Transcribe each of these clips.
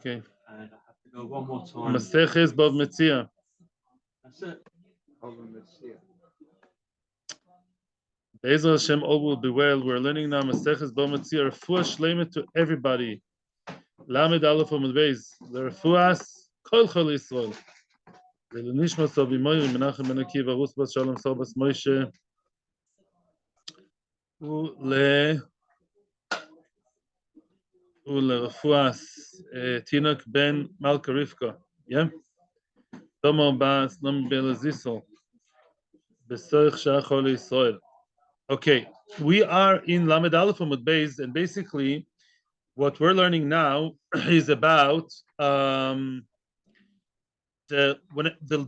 Okay. And I have to go one more time. Maseches Bava Metzia. That's it. Bava Metzia. Be'ezer Hashem, all will be well. We're learning now Maseches Bava Metzia. Refuah shleima to everybody. Lamed Aleph Amud Beis. The refuas kol chol Yisrael. Le'nishma Sobi Moyu Menachem Ben Akiva Rus Bas Shalom Sol Bas Moshe. ולרפואס תינוק בן מלכה רבקה, תומר בס נום בלזיסו, בסורך שחר לישראל. Okay, we are in Lamed Aleph Amud Beis, and basically what we're learning now is about the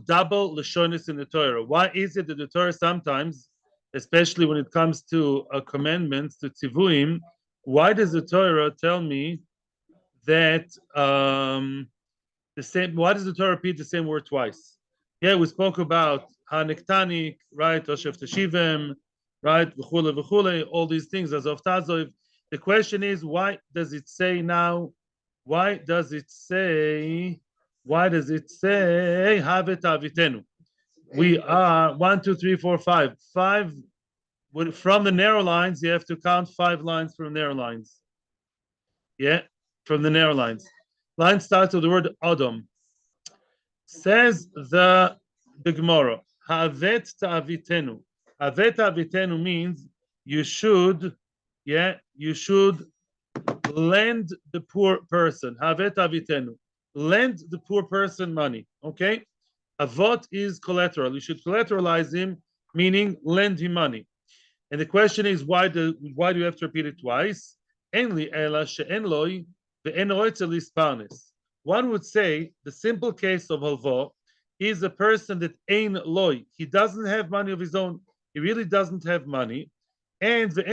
double lashonis in the Torah. Why is it that the Torah sometimes, especially when it comes to commandments, to tzivuim, why does the Torah tell me that the same? Why does the Torah repeat the same word twice? Yeah, we spoke about hanektanik, right? Oshev teshivim, right? V'chule v'chule, all these things as of tazov. The question is, why does it say now? Why does it say Havet Avitenu? We are 1, 2, 3, 4, 5. 5. From the narrow lines, you have to count 5 lines from narrow lines. Yeah, from the narrow lines. Line starts with the word Adam. Says the Gemara, Havet Avitenu. Havet Avitenu means you should lend the poor person. Havet Avitenu. Lend the poor person money. Okay? Avot is collateral. You should collateralize him, meaning lend him money. And the question is, why do you have to repeat it twice? One would say the simple case of halva is a person that ein loy. He doesn't have money of his own. He really doesn't have money. And the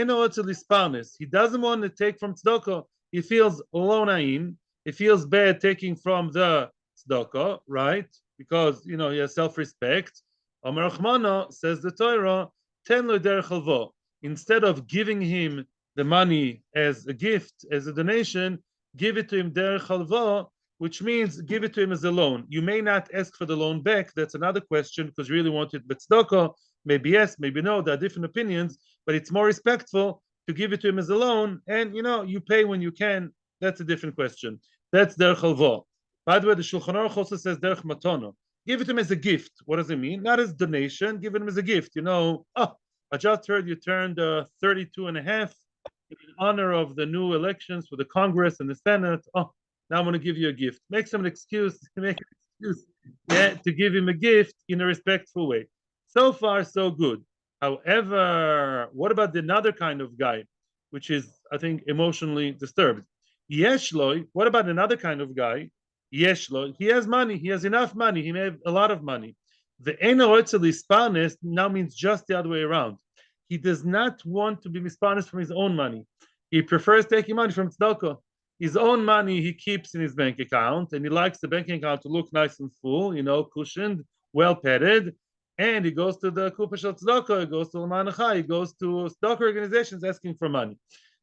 he doesn't want to take from tzedakah. He feels lo na'im. He feels bad taking from the tzedakah, right? Because he has self-respect. Amar Rachmana, says the Torah, ten lo derech halva. Instead of giving him the money as a gift, as a donation, give it to him derech halva, which means give it to him as a loan. You may not ask for the loan back. That's another question, because you really want it tzedakah. Maybe yes, maybe no. There are different opinions, but it's more respectful to give it to him as a loan, and you pay when you can. That's a different question. That's derech halva. By the way, the Shulchan Aruch also says derech matana. Give it to him as a gift. What does it mean? Not as donation. Give it him as a gift. I just heard you turned 32 and a half in honor of the new elections for the Congress and the Senate. Now I'm going to give you a gift. Make some excuse. Make an excuse. To give him a gift in a respectful way. So far, so good. However, what about another kind of guy, which is, I think, emotionally disturbed? Yeshloi, what about another kind of guy? Yeshloi, he has money. He has enough money. He may have a lot of money. The Eino Otzel Ispanes now means just the other way around. He does not want to be mispanes from his own money. He prefers taking money from tzedakah. His own money he keeps in his bank account, and he likes the banking account to look nice and full, cushioned, well padded. And he goes to the Kupa Shel Tzedakah, he goes to L'Manachai, he goes to tzedakah organizations asking for money.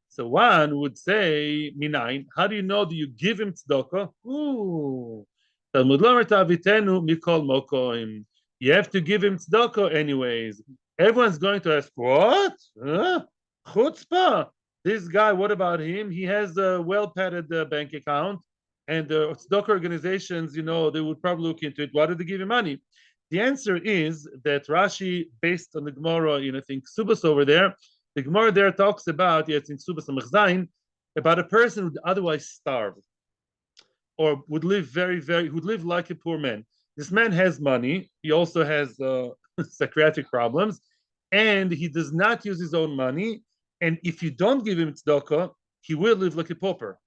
So one would say, Minayin, how do you know that you give him tzedakah? Talmud Lomer Ta'avitenu Mikol Mokoim. You have to give him tzedakah anyways. Everyone's going to ask, what? Chutzpah. This guy, what about him? He has a well-padded bank account, and the tzedakah organizations, they would probably look into it. Why did they give him money? The answer is that Rashi, based on the Gemara in, I think, Subas over there, the Gemara there talks about, it's in Subas Amechzayin, about a person who would otherwise starve or would live would live like a poor man. This man has money. He also has psychiatric problems, and he does not use his own money. And if you don't give him tzedakah, he will live like a pauper,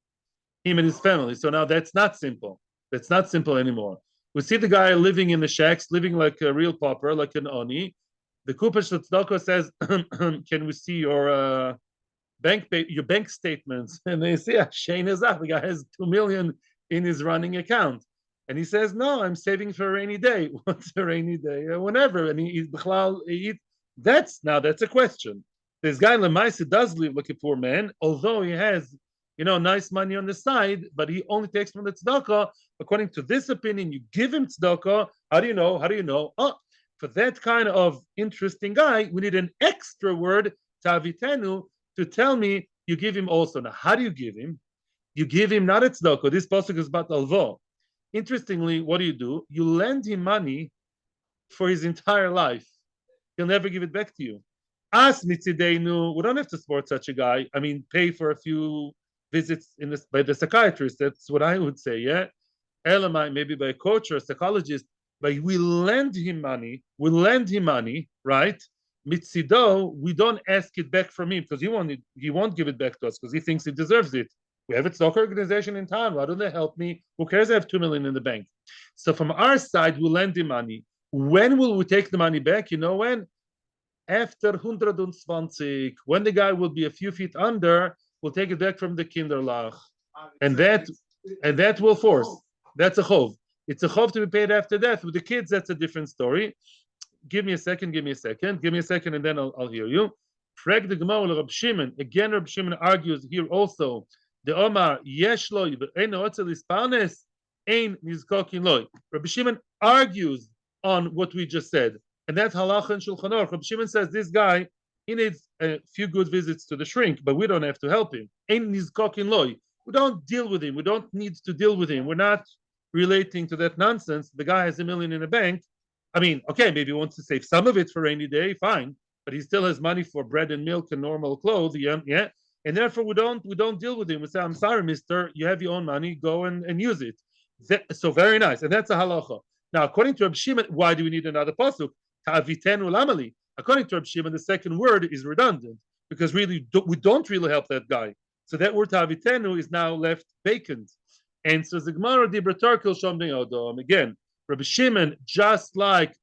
him and his family. So now that's not simple. That's not simple anymore. We see the guy living in the shacks, living like a real pauper, like an oni. The Kupa Shel Tzedakah says, "Can we see your bank statements?" And they say, "Shein Ezach, the guy has 2 million in his running account." And he says, "No, I'm saving for a rainy day." What's a rainy day? Whenever. And that's a question. This guy Lemaisa does live like a poor man, although he has nice money on the side, but he only takes from the tzedakah. According to this opinion, you give him tzedakah. How do you know? How do you know? Oh, for that kind of interesting guy, we need an extra word, tavitenu, to tell me you give him also. Now, how do you give him? You give him not a tzedakah. This pasuk is about alvo. Interestingly, what do? You lend him money for his entire life. He'll never give it back to you. As mitzideinu, we don't have to support such a guy. I mean, pay for a few visits by the psychiatrist. That's what I would say, yeah? Elamai, maybe by a coach or a psychologist, but we lend him money, right? Mitzido, we don't ask it back from him because he won't give it back to us because he thinks he deserves it. We have a stock organization in town. Why don't they help me? Who cares? I have 2 million in the bank. So from our side, we lend him money. When will we take the money back? You know when? After 120, when the guy will be a few feet under, we'll take it back from the kinderlach. And that will force. That's a chov. It's a chov to be paid after death. With the kids, that's a different story. Give me a second, and then I'll hear you. Frag the Gemara Rab Shimon. Again, Rab Shimon argues here also. The Omar yesh lo ein otzel isparnes ein nizkokin lo. Rabbi Shimon argues on what we just said, and that's halacha and shulchan aruch. Rabbi Shimon says this guy he needs a few good visits to the shrink, but we don't have to help him. Ein nizkokin lo. We don't deal with him. We don't need to deal with him. We're not relating to that nonsense. The guy has $1 million in a bank. I mean, okay, maybe he wants to save some of it for rainy day, fine, but he still has money for bread and milk and normal clothes, yeah. And therefore, we don't deal with him. We say, I'm sorry, mister, you have your own money, go and use it. So very nice. And that's a halacha. Now, according to Reb Shimon, why do we need another pasuk? Ta'avitenu lamali. According to Reb Shimon, the second word is redundant because really we don't really help that guy. So that word ta'avitenu is now left vacant. And so the Gemara dibra tarkil shom bnei Adam. Again, Reb Shimon, just like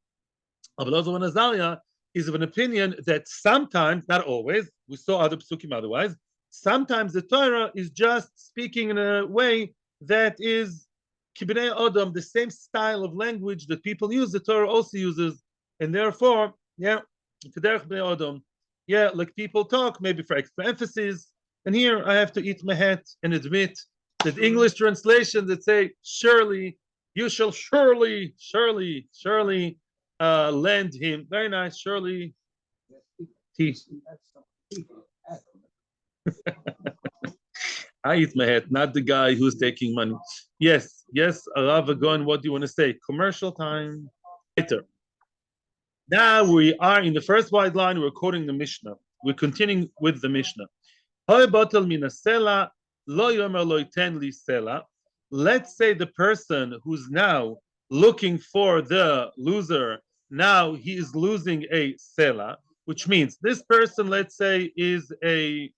Abelazar ben Azariah, is of an opinion that sometimes, not always, we saw other psukim otherwise, sometimes the Torah is just speaking in a way that is kibnei Adam, the same style of language that people use, the Torah also uses, and therefore, kederech bnei Adam, like people talk, maybe for extra emphasis. And here I have to eat my hat and admit that English translations that say, surely, you shall surely lend him. Very nice, surely. I eat my head, not the guy who's taking money. Yes, Arav Agon, what do you want to say? Commercial time. Later. Now we are in the first wide line, we're quoting the Mishnah. We're continuing with the Mishnah. Let's say the person who's now looking for the loser, now he is losing a sela, which means this person, let's say, is a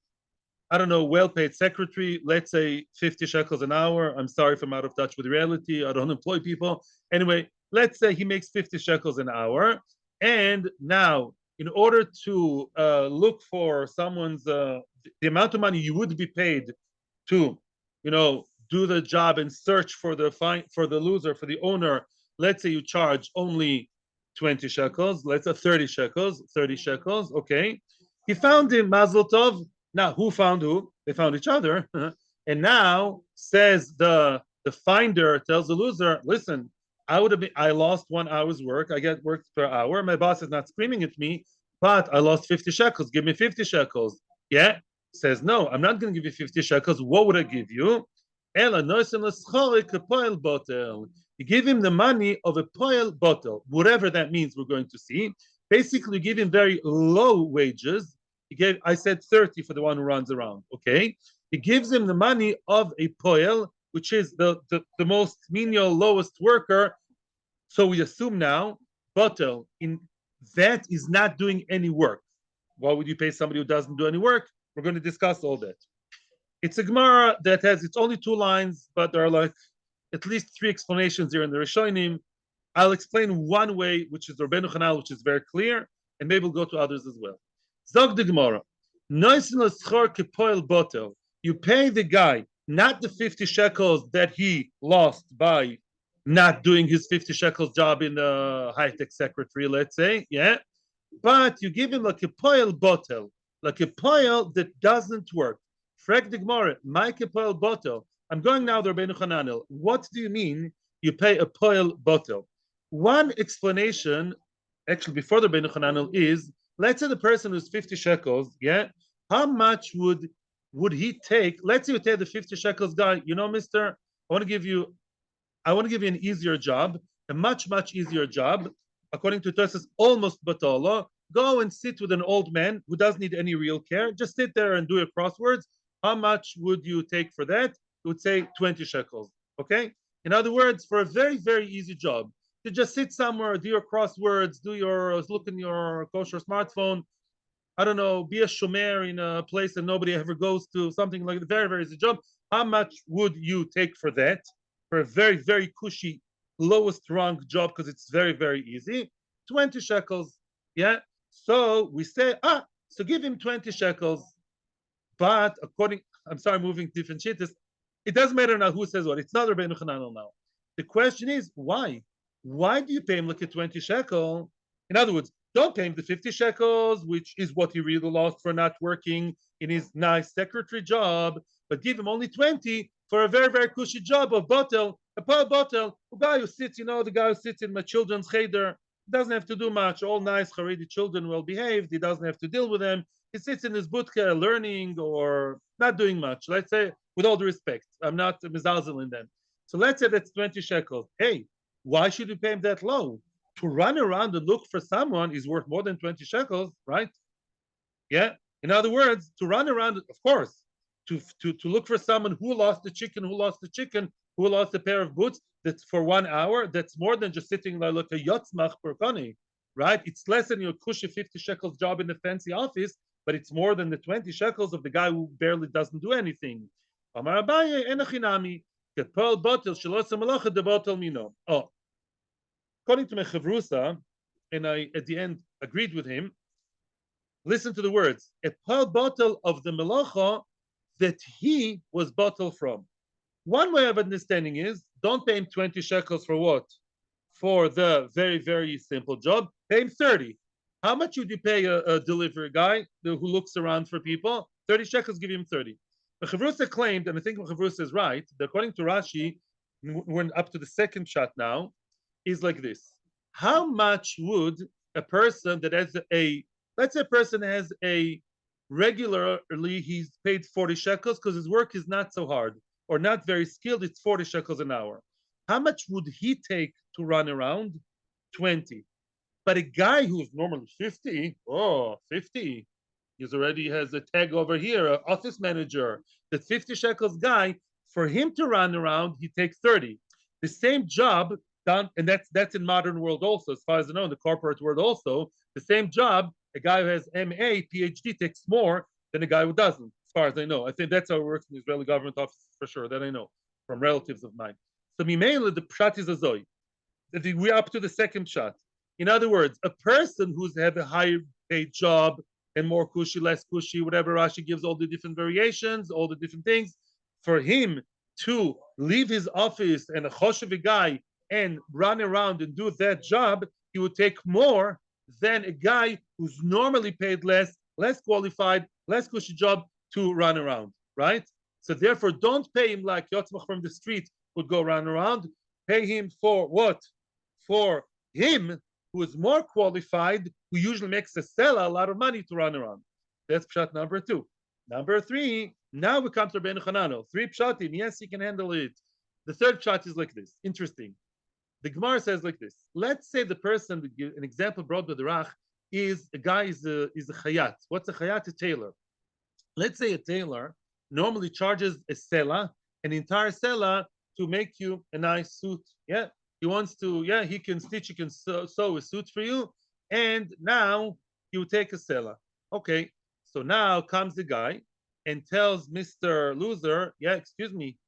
well-paid secretary, let's say 50 shekels an hour. I'm sorry if I'm out of touch with reality. I don't employ people. Anyway, let's say he makes 50 shekels an hour. And now, in order to look for someone's, the amount of money you would be paid to, do the job and search for the loser, for the owner, let's say you charge only 20 shekels, let's say 30 shekels, okay. He found him, Mazel Tov. Now, who found who? They found each other. And now, says the finder, tells the loser, listen, I lost 1 hour's work. I get work per hour. My boss is not screaming at me, but I lost 50 shekels. Give me 50 shekels. Yeah? Says, no, I'm not going to give you 50 shekels. What would I give you? You give him the money of a poel bottle, whatever that means, we're going to see. Basically, you give him very low wages. I said 30 for the one who runs around, okay? He gives him the money of a poel, which is the most menial, lowest worker. So we assume now, bottle, that is not doing any work. Why would you pay somebody who doesn't do any work? We're going to discuss all that. It's a Gemara that has, it's only 2 lines, but there are like at least 3 explanations here in the Rishonim. I'll explain one way, which is Rabbeinu Chanal, which is very clear, and maybe we'll go to others as well. Zog the Gemara. You pay the guy not the 50 shekels that he lost by not doing his 50 shekels job in the high-tech secretary, let's say, but you give him like a poel bottle, like a poel that doesn't work. Frek the Gemara, Maike poel botel. I'm going now to Rabbeinu Hananel. What do you mean you pay a poel botel? One explanation, actually before the Rabbeinu Hananel, is let's say the person who's 50 shekels, yeah, how much would he take? Let's say you take the 50 shekels guy, you know, mister, I want to give you an easier job, a much easier job, according to Tosas, almost batala. Go and sit with an old man who doesn't need any real care. Just sit there and do your crosswords. How much would you take for that? You would say 20 shekels. Okay? In other words, for a very easy job, to just sit somewhere, do your crosswords, look in your kosher smartphone, I don't know, be a shomer in a place that nobody ever goes to, something like that, very easy job. How much would you take for that? For a very cushy, lowest rung job, because it's very easy. 20 shekels. Yeah. So we say, so give him 20 shekels. But I'm sorry, moving different shittas. It doesn't matter now who says what. It's not Rabbeinu Hananel now. The question is, why? Why do you pay him like a 20 shekel? In other words, don't pay him the 50 shekels, which is what he really lost for not working in his nice secretary job, but give him only 20 for a very cushy job of botel, a power botel, the guy who sits in my children's cheder, doesn't have to do much, all nice Haredi children, well behaved, he doesn't have to deal with them, he sits in his budka learning or not doing much, let's say, with all the respect, I'm not mizalzel in them. So let's say that's 20 shekels. Hey, why should you pay him that low? To run around and look for someone is worth more than 20 shekels, right? Yeah. In other words, to run around, of course, to look for someone who lost the chicken, who lost a pair of boots, that's for 1 hour, that's more than just sitting like a yotzmach per kani, right? It's less than your kusha 50 shekels job in the fancy office, but it's more than the 20 shekels of the guy who barely doesn't do anything. Amar Abaye enachinami. Oh, according to Mechavrusa, and I at the end agreed with him, listen to the words, a pearl bottle of the melacha that he was bottled from. One way of understanding is, don't pay him 20 shekels for what? For the very simple job, pay him 30. How much would you pay a delivery guy who looks around for people? 30 shekels, give him 30. Mechavrusa claimed, and I think Mechavrusa is right, that according to Rashi, we're up to the second shot now, is like this. How much would a person that has let's say a person has regularly, he's paid 40 shekels because his work is not so hard or not very skilled, it's 40 shekels an hour. How much would he take to run around? 20. But a guy who's normally 50, 50, he already has a tag over here, an office manager, the 50 shekels guy, for him to run around, he takes 30. The same job done, and that's in modern world also, as far as I know, in the corporate world also, the same job, a guy who has MA, PhD takes more than a guy who doesn't, as far as I know. I think that's how it works in the Israeli government office for sure, that I know, from relatives of mine. So Mimela, the pshat is a zoy. We're up to the second shot. In other words, a person who's have a higher paid job and more cushy, less cushy, whatever Rashi gives all the different variations, all the different things, for him to leave his office and a choshev guy and run around and do that job, he would take more than a guy who's normally paid less qualified, less cushy job to run around, right? So therefore, don't pay him like Yotzmach from the street would go run around. Pay him for what? For him, who is more qualified, who usually makes a seller a lot of money to run around. That's pshat number 2. Number 3, now we come to Rabbeinu Hananel. 3 pshatim, yes, he can handle it. The third pshat is like this. Interesting. The Gemara says like this. Let's say the person, an example brought by the Rach, is a guy is a chayat. What's a chayat? A tailor. Let's say a tailor normally charges a sela, an entire sela, to make you a nice suit. Yeah, he wants to. Yeah, he can stitch, he can sew a suit for you, and now you take a sela. Okay, so now comes the guy and tells Mr. Loser, yeah, excuse me,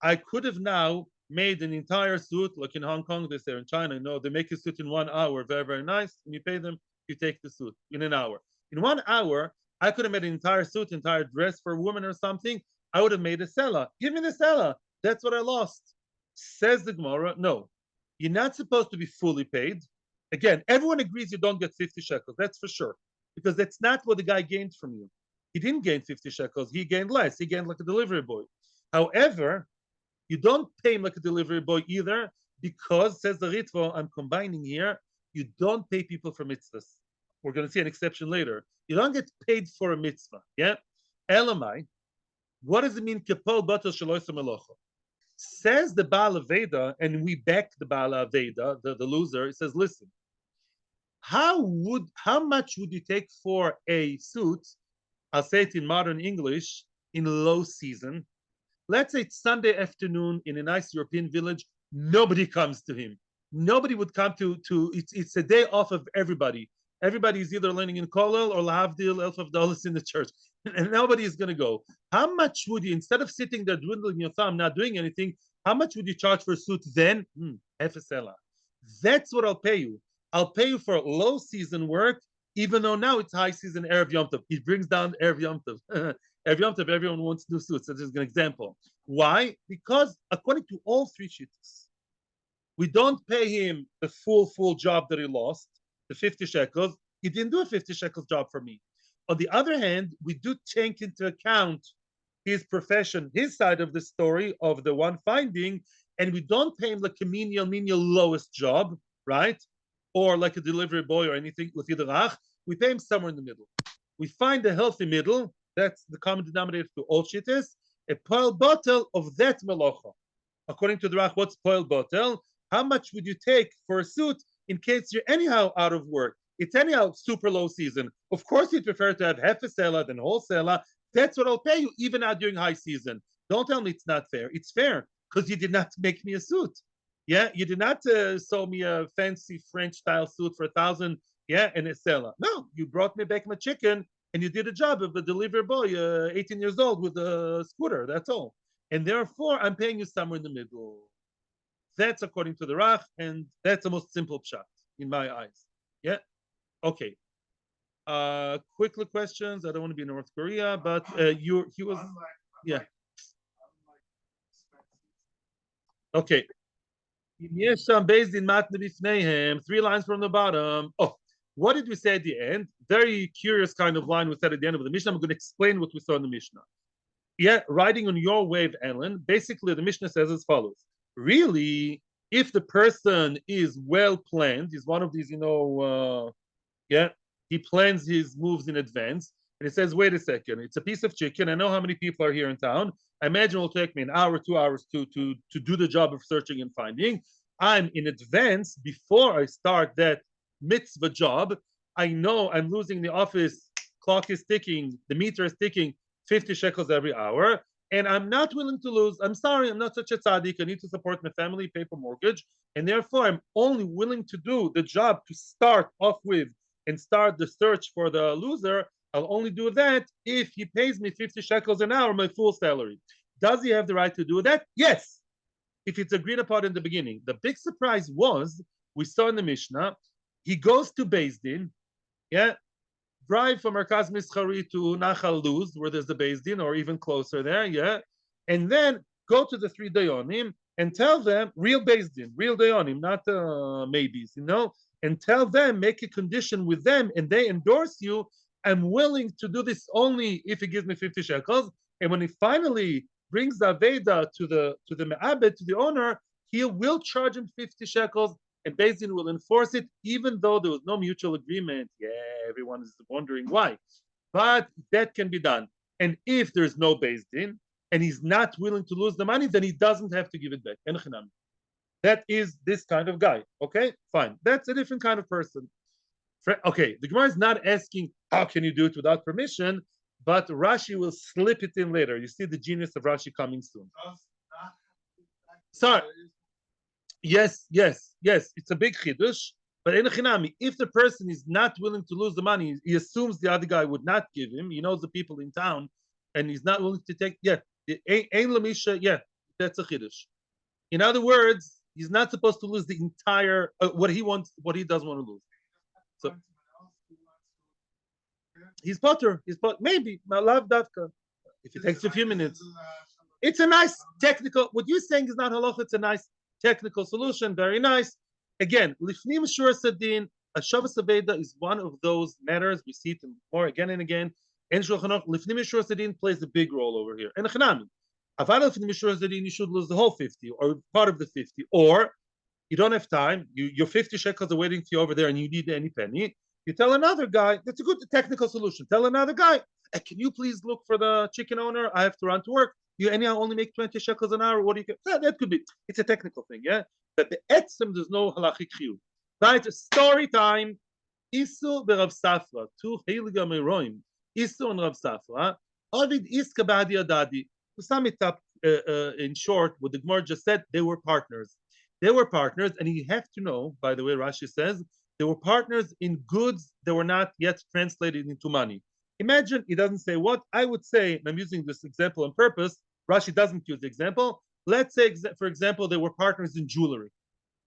I could have now made an entire suit, like in Hong Kong, they say, in China, no, they make a suit in 1 hour, very nice, and you pay them, you take the suit in an hour. In 1 hour, I could have made an entire suit, entire dress for a woman or something. I would have made a sela. Give me the sela. That's what I lost. Says the Gemara, no, you're not supposed to be fully paid. Again, everyone agrees you don't get 50 shekels, that's for sure, because that's not what the guy gained from you. he didn't gain 50 shekels. He gained less. He gained like a delivery boy. However, you don't pay him like a delivery boy either, because, says the Ritva, I'm combining here, you don't pay people for mitzvahs. We're going to see an exception later. You don't get paid for a mitzvah. Yeah? Elamai, what does it mean? Kepol batel shaloisa melocha. Says the Baal Aveda, and we back the Baal Aveda, the loser. It says, listen, how much would you take for a suit? I'll say it in modern English, in low season. Let's say it's Sunday afternoon in a nice European village. Nobody comes to him. Nobody would come to it's a day off of everybody. Everybody is either learning in Kollel or Lahavdil, Elf of Dollars in the church, and nobody is going to go. How much would you, instead of sitting there dwindling your thumb, not doing anything, how much would you charge for a suit then? Efesela. That's what I'll pay you. I'll pay you for low season work, even though now it's high season Erev Yom Tov. It brings down Erev Yom Tov. Erev Yom Tov, everyone wants new suits. That's just an example. Why? Because according to all three shittas, we don't pay him the full job that he lost, the 50 shekels. He didn't do a 50 shekels job for me. On the other hand, we do take into account his profession, his side of the story of the one finding, and we don't pay him like a menial lowest job, right? Or like a delivery boy or anything with Yidrach. We pay him somewhere in the middle. We find a healthy middle. That's the common denominator to all shittas. A poil botel of that melocha. According to the Rach, what's poil botel? How much would you take for a suit in case you're anyhow out of work? It's anyhow super low season. Of course, you'd prefer to have half a sela than whole sela. That's what I'll pay you, even now during high season. Don't tell me it's not fair. It's fair because you did not make me a suit. Yeah, you did not sew me a fancy French style suit for 1,000. Yeah, and a sela. No, you brought me back my chicken and you did a job of a delivery boy, 18 years old with a scooter. That's all. And therefore, I'm paying you somewhere in the middle. That's according to the Rach, and that's the most simple pshat in my eyes. Yeah. Okay. Quickly questions. I don't want to be in North Korea, but he was, yeah. Okay. Based in Matne Bifnehem, 3 lines from the bottom. Oh, what did we say at the end? Very curious kind of line we said at the end of the Mishnah. I'm going to explain what we saw in the Mishnah. Yeah, riding on your wave, Ellen. Basically, the Mishnah says as follows. Really, if the person is well planned, he's one of these, he plans his moves in advance, and he says, wait a second, it's a piece of chicken. I know how many people are here in town. I imagine it will take me an hour, 2 hours to do the job of searching and finding. I'm in advance, before I start that mitzvah job, I know I'm losing the office, clock is ticking, the meter is ticking, 50 shekels every hour, and I'm not willing to lose. I'm sorry, I'm not such a tzaddik. I need to support my family, pay for mortgage, and therefore I'm only willing to do the job to start off with and start the search for the loser. I'll only do that if he pays me 50 shekels an hour, my full salary. Does he have the right to do that? Yes, if it's agreed upon in the beginning. The big surprise was, we saw in the Mishnah, he goes to Beis Din, drive from Merkaz Mischari to Nachal Luz, where there's the Beis Din, or even closer there, and then go to the 3 Dayonim and tell them, real Beis Din, real Dayonim, not maybes, and tell them, make a condition with them, and they endorse you. I'm willing to do this only if he gives me 50 shekels. And when he finally brings the Aveda to the Me'abed, to the owner, he will charge him 50 shekels, and Beis Din will enforce it, even though there was no mutual agreement. Yeah, everyone is wondering why. But that can be done. And if there's no Beis Din, and he's not willing to lose the money, then he doesn't have to give it back. That is this kind of guy. Okay, fine. That's a different kind of person. Okay, the Gemara is not asking, how can you do it without permission? But Rashi will slip it in later. You see the genius of Rashi coming soon. Sorry. Yes. It's a big chidush. But if the person is not willing to lose the money, he assumes the other guy would not give him. He knows the people in town, and he's not willing to take. That's a chidush. In other words, he's not supposed to lose the entire what he wants, what he doesn't want to lose. So he's potter. Maybe love davka. If it takes a few minutes, it's a nice technical. What you're saying is not halach. It's a nice technical solution. Very nice. Again, lifnim shur sadin. A shavas aveda is one of those matters. We see it more again and again. And Shulchan Aruch, Lifnim Mishur Sedin plays a big role over here. And Chanami, Avada Lifnim Mishur Sedin, you should lose the whole 50 or part of the 50, or you don't have time, your 50 shekels are waiting for you over there and you need any penny. You tell another guy, that's a good technical solution. Tell another guy, hey, can you please look for the chicken owner? I have to run to work. You anyhow only make 20 shekels an hour. What do you get? Yeah, that could be. It's a technical thing, yeah? But the etzem, there's no halachic chiyuv. Right? Story time. Isu berav Safra, two heilige meroim. Isu and Rav Safra. Ovid iska ba'adi adadi. To sum it up in short, what the Gemara just said, they were partners. They were partners, and you have to know, by the way, Rashi says, they were partners in goods that were not yet translated into money. Imagine, he doesn't say what. I would say, and I'm using this example on purpose, Rashi doesn't use the example. Let's say, for example, they were partners in jewelry,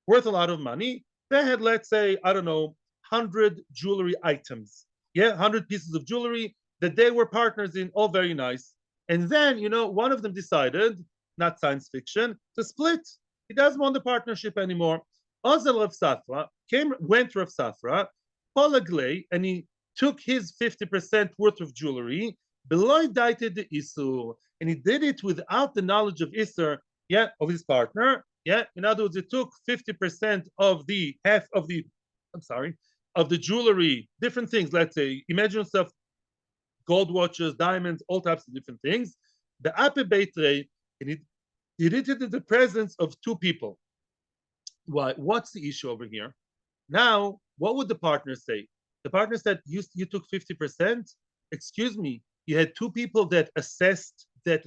worth a lot of money. They had, let's say, I don't know, 100 jewelry items. Yeah, 100 pieces of jewelry that they were partners in, all very nice. And then, one of them decided, not science fiction, to split. He doesn't want the partnership anymore. Ozel Rav Safra went to Rav Safra, Polaglei, and he took his 50% worth of jewelry, below dieted the Isur, and he did it without the knowledge of Isur, of his partner. In other words, it took 50% of the of the jewelry, different things. Let's say, imagine yourself gold watches, diamonds, all types of different things. The Ape Beitre, and he did it in the presence of two people. Why? What's the issue over here? Now, what would the partner say? The partner said, you took 50%? Excuse me, you had two people that assessed that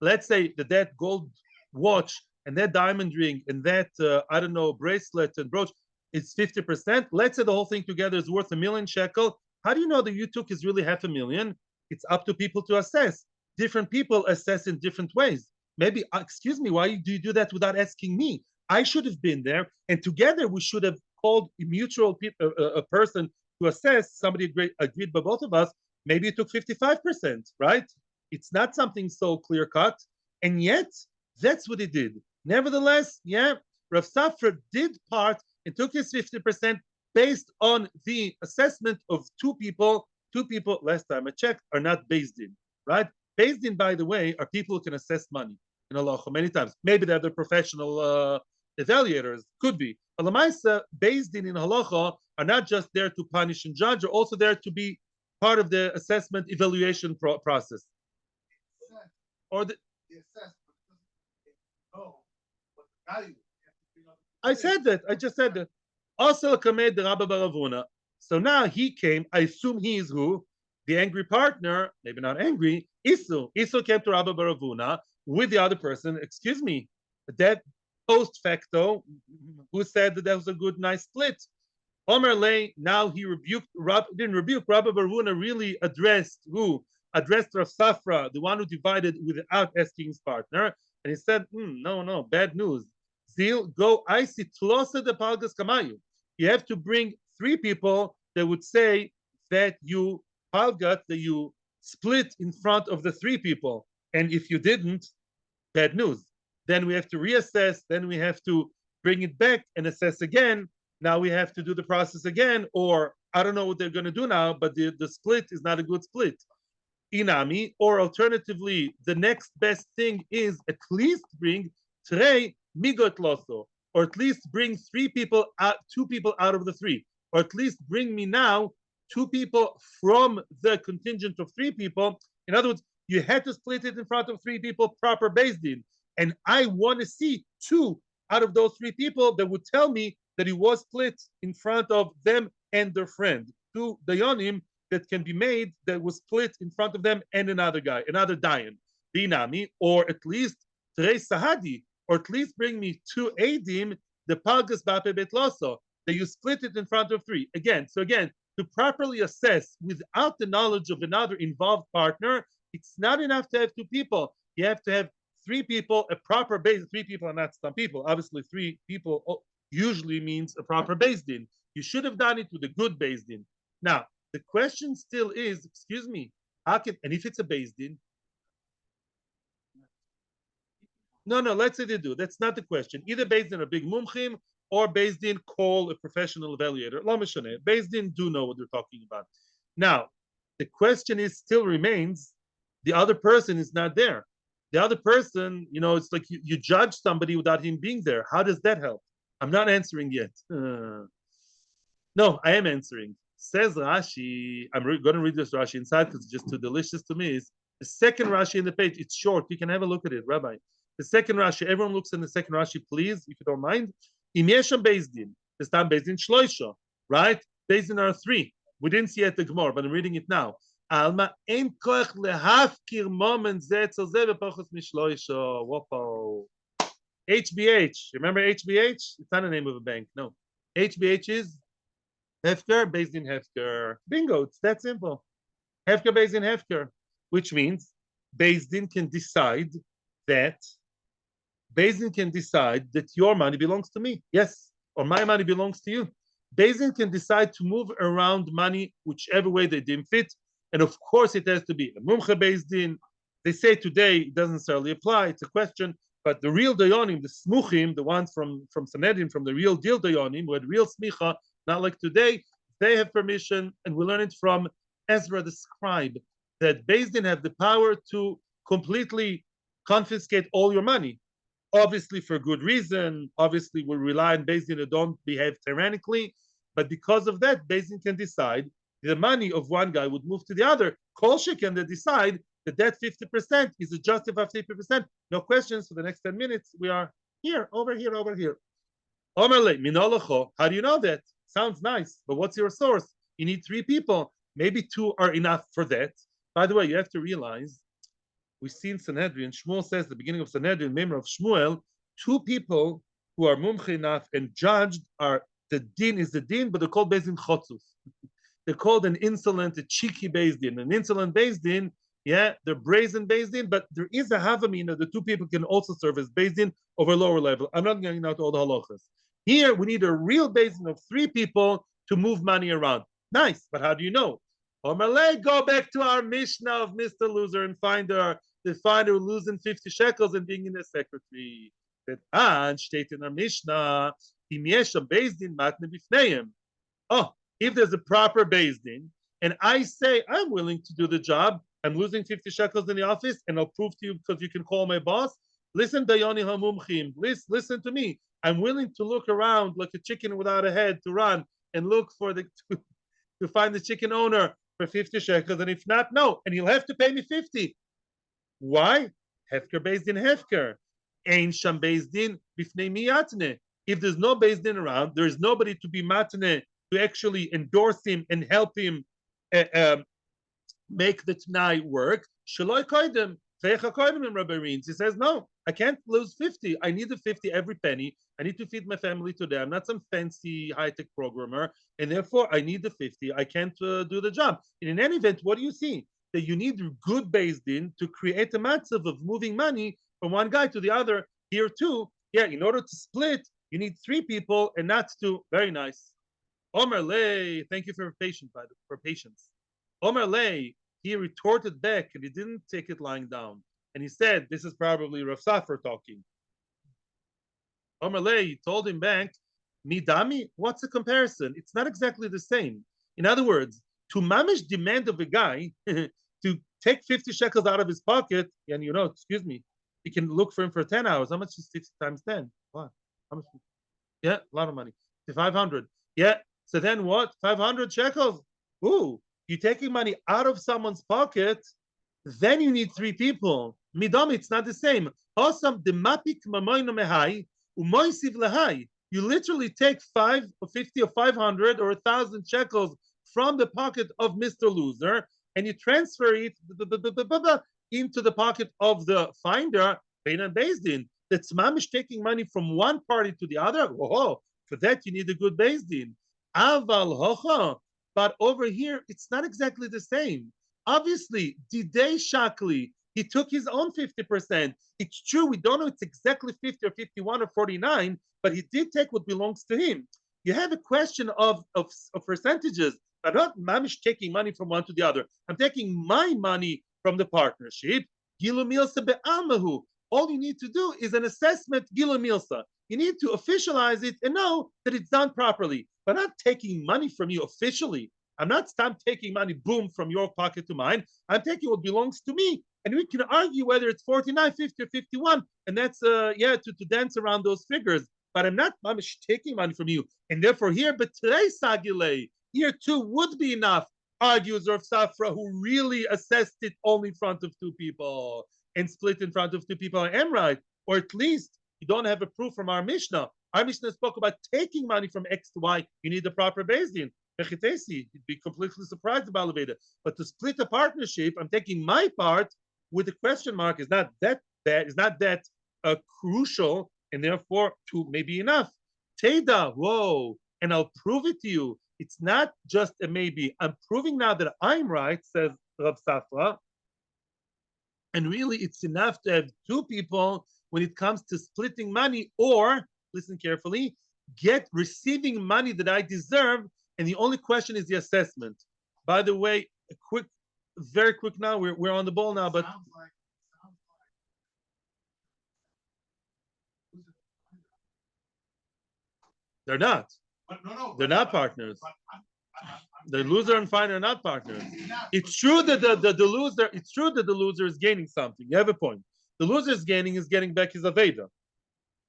let's say that gold watch and that diamond ring and that, bracelet and brooch, it's 50%. Let's say the whole thing together is worth 1 million shekel. How do you know that you took is really 500,000? It's up to people to assess. Different people assess in different ways. Maybe, excuse me, why do you do that without asking me? I should have been there, and together we should have called a person to assess. Somebody agreed by both of us. Maybe it took 55%, right? It's not something so clear cut, and yet that's what he did. Nevertheless, Rav Safra did part and took his 50% based on the assessment of two people. Two people, last time I checked, are not based in, right? Based in, by the way, are people who can assess money in halacha many times. Maybe they're the professional evaluators, could be. But Lamaisa, based in halacha, are not just there to punish and judge, are also there to be part of the assessment evaluation process. Or the I said that. I just said that. Also, Kamed Rabba Baravuna. So now he came. I assume he is who? The angry partner, maybe not angry, Isu. Isu came to Rabba Baravuna with the other person. Excuse me, that post facto, who said that was a good, nice split. Omer Lay, now he didn't rebuke. Rabba Baravuna really addressed who? Addressed Rav Safra, the one who divided without asking his partner. And he said, no, bad news. Zil, go, I see tlose de palgas kamayu. You have to bring 3 people that would say that you palgat, that you split in front of the 3 people. And if you didn't, bad news. Then we have to reassess, then we have to bring it back and assess again. Now we have to do the process again, or I don't know what they're going to do now, but the split is not a good split. Inami, or alternatively, the next best thing is at least bring trei migot loso, or at least bring 2 people out of the 3, or at least bring me now 2 people from the contingent of 3 people. In other words, you had to split it in front of 3 people, proper based in, and I want to see 2 out of those 3 people that would tell me that it was split in front of them and their friend. 2 dayanim that can be made that was split in front of them and another guy, another dayan, dinami, or at least trei sahadi, or at least bring me 2 adim, the palgas bape betloso, that you split it in front of 3. Again, to properly assess without the knowledge of another involved partner, it's not enough to have 2 people. You have to have 3 people, a proper base. 3 people are not some people. Obviously, 3 people usually means a proper based in. You should have done it with a good based in. Now, the question still is, excuse me, and if it's a based in? No, let's say they do. That's not the question. Either based in a big mumchim or based in call a professional evaluator. Based in do know what they're talking about. Now, The question is still remains, the other person is not there. The other person, it's like you judge somebody without him being there. How does that help? I'm not answering yet. No, I am answering. Says Rashi, going to read this Rashi inside because it's just too delicious to me. Is the second Rashi in the page. It's short. You can have a look at it, Rabbi. The second Rashi, everyone looks in the second Rashi, please, if you don't mind. Im yesham Din. This time Din Shloisha, right? Din are 3. We didn't see it the Gemara, but I'm reading it now. Alma ein koach lehafkir moment zetzel ze bepachos mishloisha. Whoa. HBH. Remember HBH? It's not the name of a bank. No. HBH is Hefker, Din Hefker. Bingo. It's that simple. Hefker, Din Hefker. Which means Din can decide that your money belongs to me. Yes. Or my money belongs to you. Din can decide to move around money whichever way they deem fit. And of course, it has to be a Mumche Din. They say today it doesn't necessarily apply. It's a question. But the real Dayanim, the Smuchim, the ones from Sanhedrin, from the real deal Dayanim, who had real Smicha, not like today, they have permission. And we learn it from Ezra the scribe, that Din have the power to completely confiscate all your money. Obviously, for good reason. Obviously, we rely on Din and don't behave tyrannically. But because of that, Din can decide the money of one guy would move to the other. Kol can they decide that 50% is a justified 50%. No questions for the next 10 minutes. We are here, over here. Omerle, minolacho. How do you know that? Sounds nice, but what's your source? You need 3 people. Maybe 2 are enough for that. By the way, you have to realize, we see in Sanhedrin, Shmuel says, the beginning of Sanhedrin, member of Shmuel, 2 people who are mumche enough and judged are, the din is the din, but they're called Din Chotzus. They're called an insolent, a cheeky Din. An insolent Din, yeah, they're brazen Din, but there is a havamina. The 2 people can also serve as Din over a lower level. I'm not getting out all the halachas. Here, we need a real Din of 3 people to move money around. Nice, but how do you know? Omerle, go back to our Mishnah of Mr. Loser and find her losing 50 shekels and being in a secretary. That An steht in our Mishnah, Im yeshem Din matne bifneim. Oh, if there's a proper Din, and I say I'm willing to do the job, I'm losing 50 shekels in the office, and I'll prove to you because you can call my boss. Listen, Dayoni Hamumchim, listen to me. I'm willing to look around like a chicken without a head to run and look for to find the chicken owner for 50 shekels, and if not, no, and he'll have to pay me 50. Why? Hefker Din Hefker. Ein sham Din bifnei miyatne. If there's no Din around, there's nobody to be matne to actually endorse him and help him make the Tanai work. Shaloi koidem. He says, no, I can't lose 50. I need the 50 every penny. I need to feed my family today. I'm not some fancy high-tech programmer, and therefore I need the 50. I can't do the job. And in any event, what do you see? That you need good Din to create a matzav of moving money from one guy to the other. Here too, yeah, in order to split, you need 3 people and not 2. Very nice. Omer Lei, thank you for patience. Omer Lei, he retorted back and he didn't take it lying down. And he said, this is probably Rav Safar talking. Omer Lei told him back, Midami, what's the comparison? It's not exactly the same. In other words, to mamish demand of a guy to take 50 shekels out of his pocket, and excuse me, you can look for him for 10 hours. How much is 60 times 10? What? How much? Yeah, a lot of money. 500. Yeah. So then what? 500 shekels. Ooh, you're taking money out of someone's pocket. Then you need 3 people. Midami, it's not the same. Awesome. The mapik mamoino mehai umoisiv lehai. You literally take 5 or 50 or 500 or 1,000 shekels from the pocket of Mr. Loser, and you transfer it into the pocket of the finder, Bein and Din. That's mamish taking money from one party to the other. Oh, for that you need a good Din. Aval hocha. But over here, it's not exactly the same. Obviously, Didei Shakli, he took his own 50%. It's true, we don't know it's exactly 50 or 51 or 49, but he did take what belongs to him. You have a question of percentages. I'm not mamish taking money from one to the other. I'm taking my money from the partnership. Gilu milsa be'amahu. All you need to do is an assessment, gilu milsa. You need to officialize it and know that it's done properly. But not taking money from you officially. I'm not taking money, boom, from your pocket to mine. I'm taking what belongs to me. And we can argue whether it's 49, 50, or 51. And that's, to dance around those figures. But I'm taking money from you. And therefore here, but today, Sagile, here too would be enough, argues Rav Safra, who really assessed it only in front of two people and split in front of two people. I am right. Or at least you don't have a proof from our Mishnah. Our Mishnah spoke about taking money from X to Y. You need the proper Bezdin. You'd be completely surprised about it. But to split a partnership, I'm taking my part with a question mark is not that bad, is not that crucial, and therefore two may be enough. Teda, whoa, and I'll prove it to you. It's not just a maybe. I'm proving now that I'm right, says Rav Safra. And really, it's enough to have two people when it comes to splitting money, or, listen carefully, receiving money that I deserve, and the only question is the assessment. By the way, very quick now, we're on the ball now, but they're not. They're not partners. The loser and finder are not partners. It's true that the loser is gaining something. You have a point. The loser is getting back his Aveda.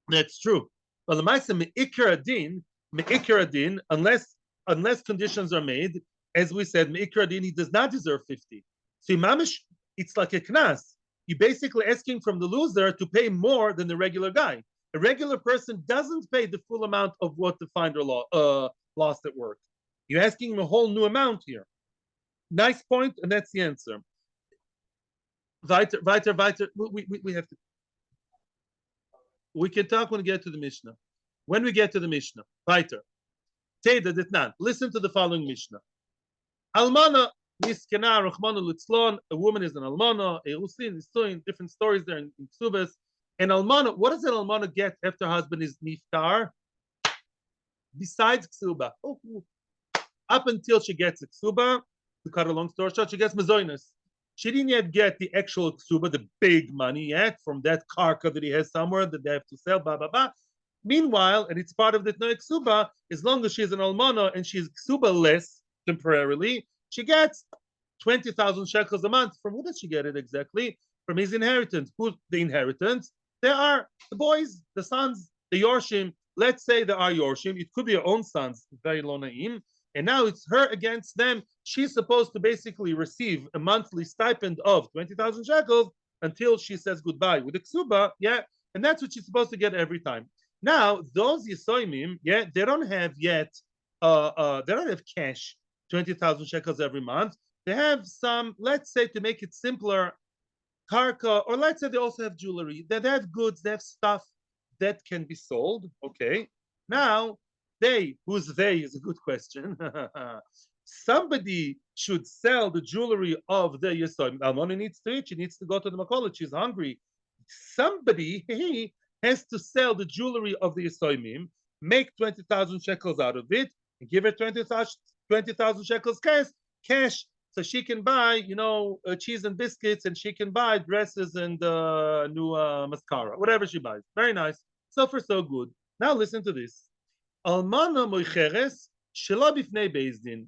That's true. But the Maisa me'ikar adin, unless conditions are made, as we said, me'ikar adin, he does not deserve 50. So Imamish, it's like a knas. You're basically asking from the loser to pay more than the regular guy. A regular person doesn't pay the full amount of what the finder lost at work. You're asking him a whole new amount here. Nice point, and that's the answer. Weiter. We have to. We can talk when we get to the Mishnah. When we get to the Mishnah, weiter. Teda ditnan. Listen to the following Mishnah. Almana miskena rachmana litzlon. A woman is an almana. Erusin is doing different stories there in Ksubas. And almana, what does an almana get after her husband is niftar? Besides ksuba, up until she gets a ksuba, to cut a long story short, she gets mezoinus. She didn't yet get the actual ksuba, the big money yet, from that karka that he has somewhere that they have to sell, blah, blah, blah. Meanwhile, and it's part of the ksuba, as long as she's an almana and she's ksuba-less temporarily, she gets 20,000 shekels a month. From who does she get it exactly? From his inheritance. Who's the inheritance? There are the boys, the sons, the yorshim. Let's say there are yorshim. It could be her own sons, very lo naim. And now it's her against them. She's supposed to basically receive a monthly stipend of 20,000 shekels until she says goodbye with the ksuba, yeah, and that's what she's supposed to get every time. Now, those yisoimim, yeah, they don't have yet, they don't have cash, 20,000 shekels every month. They have some, let's say, to make it simpler, karka, or let's say they also have jewelry. They have goods, they have stuff that can be sold. Okay. Now, who's they is a good question. Somebody should sell the jewelry of the Yisoim. Almana needs to eat. She needs to go to the Makolet. She's hungry. Somebody has to sell the jewelry of the Yisoimim, make 20,000 shekels out of it, and give her 20,000 shekels cash, so she can buy, cheese and biscuits, and she can buy dresses and new mascara, whatever she buys. Very nice. So far, so good. Now listen to this. Almana moicheres shelo bifnei bezdin.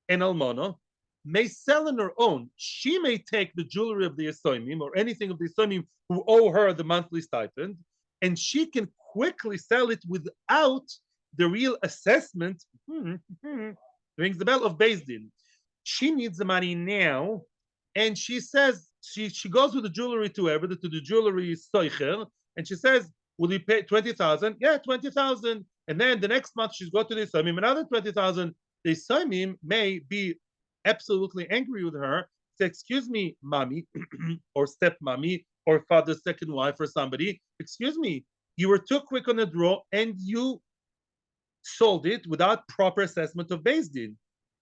An almana may sell on her own. She may take the jewelry of the Yisoimim or anything of the Yisoimim who owe her the monthly stipend, and she can quickly sell it without the real assessment. Rings the bell of Bezdin. She needs the money now, and she says she goes with the jewelry to the jewelry soicher, and she says, "Will you pay 20,000? Yeah, 20,000." And then the next month she's got to the Yisoimim, another 20,000. The Yisoimim may be absolutely angry with her. Say, "Excuse me, mommy," or stepmommy, or father's second wife, or somebody. "Excuse me, you were too quick on the draw, and you sold it without proper assessment of Beis Din."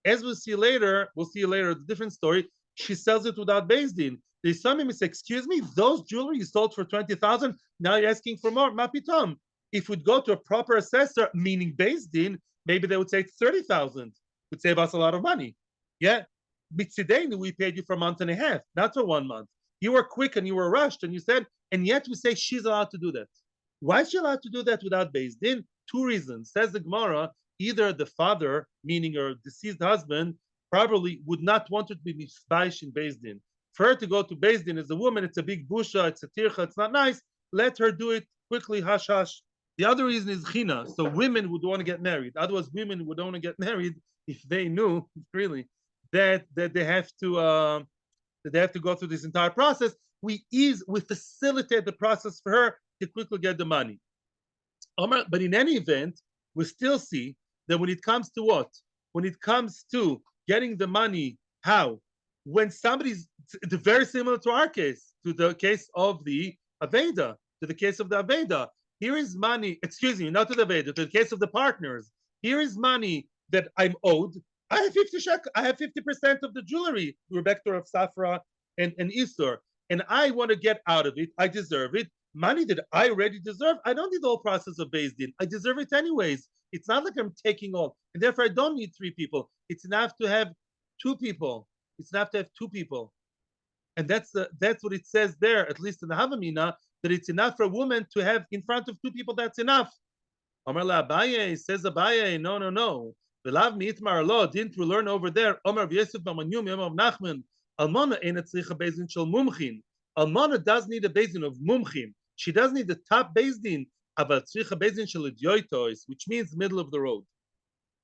As we'll see later, the different story. She sells it without Beis Din. The Yisoimim say, "Excuse me, those jewelry you sold for 20,000. Now you're asking for more." Mapitom. If we'd go to a proper assessor, meaning Beis Din, maybe they would say it's 30,000. Would save us a lot of money. Yeah. Mitzidenu, we paid you for a month and a half, not for 1 month. You were quick and you were rushed, and you said, and yet we say she's allowed to do that. Why is she allowed to do that without Beis Din? 2 reasons. Says the Gemara, either the father, meaning her deceased husband, probably would not want her to be misbaish in Beis Din. For her to go to Beis Din as a woman, it's a big busha, it's a tircha, it's not nice. Let her do it quickly, hush hush. The other reason is china. So women would want to get married. Otherwise, women would want to get married if they knew really that they have to go through this entire process. We facilitate the process for her to quickly get the money. But in any event, we still see that when it comes to what? When it comes to getting the money, how? When somebody's very similar to our case, to the case of the Aveda, to the case of the Aveda. Here is money, excuse me, not to the Aveda, to the case of the partners. Here is money that I'm owed. I have 50% of the jewelry, Rebecca of Safra and Isur, and I want to get out of it. I deserve it. Money that I already deserve. I don't need the whole process of Beis Din. I deserve it anyways. It's not like I'm taking all, and therefore I don't need 3 people. It's enough to have 2 people. It's enough to have 2 people, and that's what it says there, at least in the Havamina, that it's enough for a woman to have in front of 2 people. That's enough. Omar la Abaye, says Abaye, no. V'lav mi'itmar lo, didn't we learn over there? Omar v'Yosef b'Manyum Yom of Nachman, Almona ain't tzricha beis din shel mumchin. Almona does need a beis din of mumchim. She does need the top beis din, aber tzricha beis din shel idiotos, which means middle of the road.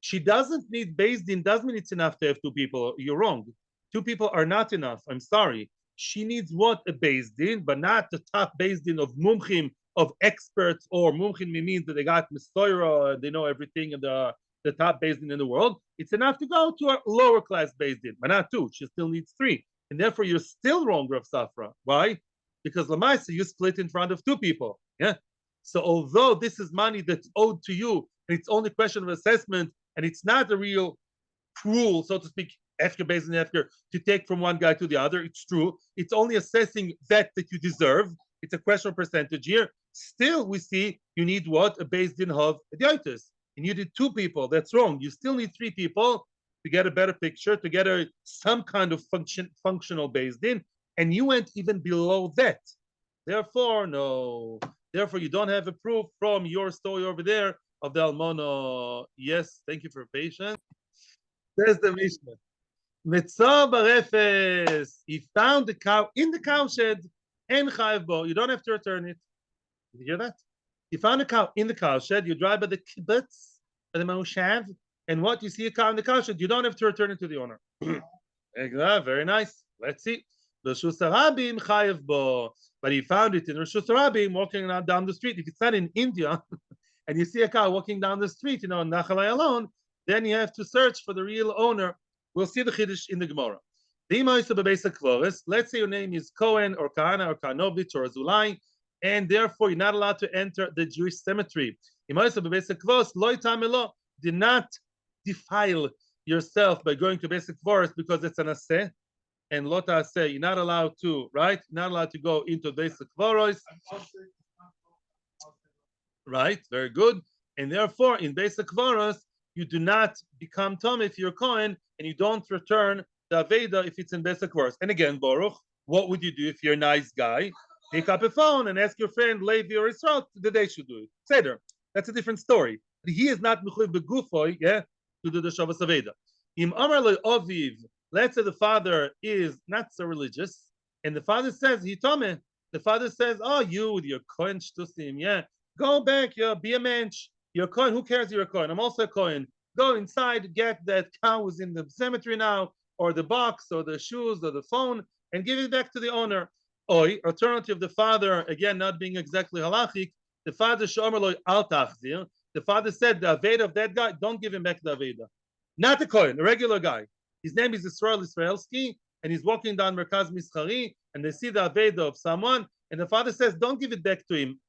She doesn't need beis din, doesn't mean it's enough to have 2 people. You're wrong. 2 people are not enough. I'm sorry. She needs what? A beis din, but not the top beis din of mumchim, of experts, or mumchim means that they got mistoira, they know everything in the top beis din in the world. It's enough to go to a lower class beis din, but not 2. She still needs 3. And therefore, you're still wrong, Rav Safra. Why? Because Lamaisa, you split in front of 2 people. Yeah. So although this is money that's owed to you, and it's only a question of assessment, and it's not a real cruel, so to speak, after beis din after to take from one guy to the other. It's true. It's only assessing that you deserve. It's a question of percentage here. Still, we see you need what? A beis din of idiotus. And you did 2 people. That's wrong. You still need 3 people to get a better picture, to get some kind of functional beis din. And you went even below that. Therefore, no. Therefore, you don't have a proof from your story over there of the almono. Yes, thank you for patience. There's the Mishnah. Metzia barefes. He found the cow in the cowshed. En chayev bo. You don't have to return it. Did you hear that? You found a cow in the cowshed. You drive by the kibbutz, by the moshav, and what? You see a cow in the cowshed. You don't have to return it to the owner. Very nice. Let's see. Reshus harabim chayev bo. But he found it in Reshus harabim, walking down the street. If it's not in India, and you see a cow walking down the street, in Nachalai alone, then you have to search for the real owner. We'll see the Chiddush in the Gemara. Let's say your name is Cohen or Kahana or Kahanovich or Azulai, and therefore you're not allowed to enter the Jewish cemetery. Do not defile yourself by going to basic forest because it's an aseh, and lota aseh. You're not allowed to, right? You're not allowed to go into basic forest. Right, very good. And therefore, in basic forest, you do not become Tom if you're Cohen, and you don't return the Aveda if it's in basic forest. And again, Baruch, what would you do if you're a nice guy? Pick up a phone and ask your friend Levi or Israel that they should do it. Seder. That's a different story. He is not mechuyev begufoy, yeah, to do the Shabbos Aveda. Im Amar le Oviv. Let's say the father is not so religious, and the father says he tome. The father says, "Oh, you with your Kohen shtusim, yeah, go back, be a mensch. You're a Kohen. Who cares? You're a Kohen. I'm also a Kohen. Go inside, get that cow who's in the cemetery now, or the box, or the shoes, or the phone, and give it back to the owner." Oi, alternative, the father, again, not being exactly halachic, the father shomer loy al tachzir. The father said the Aveda of that guy, don't give him back the Aveda. Not a Kohen, a regular guy. His name is Israel Israelski, and he's walking down Merkaz Mischari, and they see the Aveda of someone, and the father says, don't give it back to him.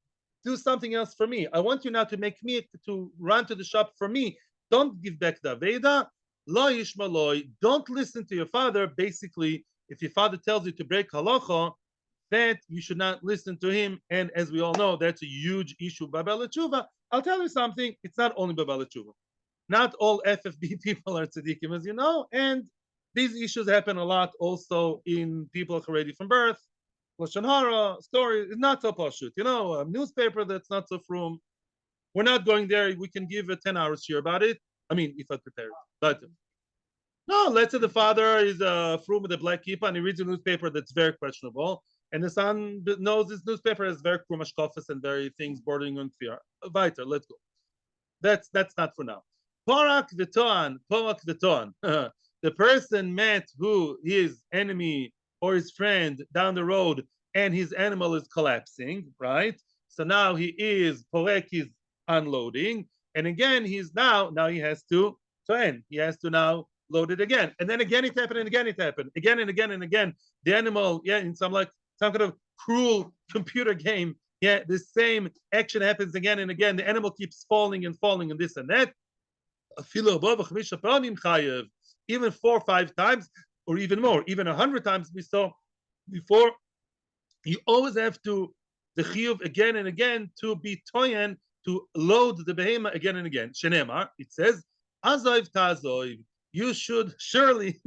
Do something else for me. I want you now to make me to run to the shop for me. Don't give back the Aveda. Lo yishma loy. Don't listen to your father. Basically, if your father tells you to break halacha, that you should not listen to him. And as we all know, that's a huge issue by Bala Tshuva. I'll tell you something. It's not only by Bala Tshuva. Not all FFB people are tzaddikim, as you know. And these issues happen a lot also in people who are ready from birth. Lashon Hara, story is not so pashut. You know, a newspaper that's not so frum. We're not going there. We can give a 10 hours here about it. I mean, if I prepare it. But No, let's say the father is a frum with a black kippah and he reads a newspaper that's very questionable, and the son knows this newspaper has very krumashkofis and very things bordering on fear. Weiter, let's go. That's not for now. Porak v'toan. The person met who his enemy or his friend down the road, and his animal is collapsing, right? So now he is porek, he's unloading, and again now he has to end. He has to now load it again, and then again it happened, and again it happened, again and again and again. The animal, in some kind of cruel computer game, the same action happens again and again. The animal keeps falling and falling and this and that. Even 4 or 5 times, or even more, even 100 times we saw before. You always have to the chiyuv again and again to be toyen, to load the behema again and again. Shenemar, it says, azoiv tazoiv. You should surely,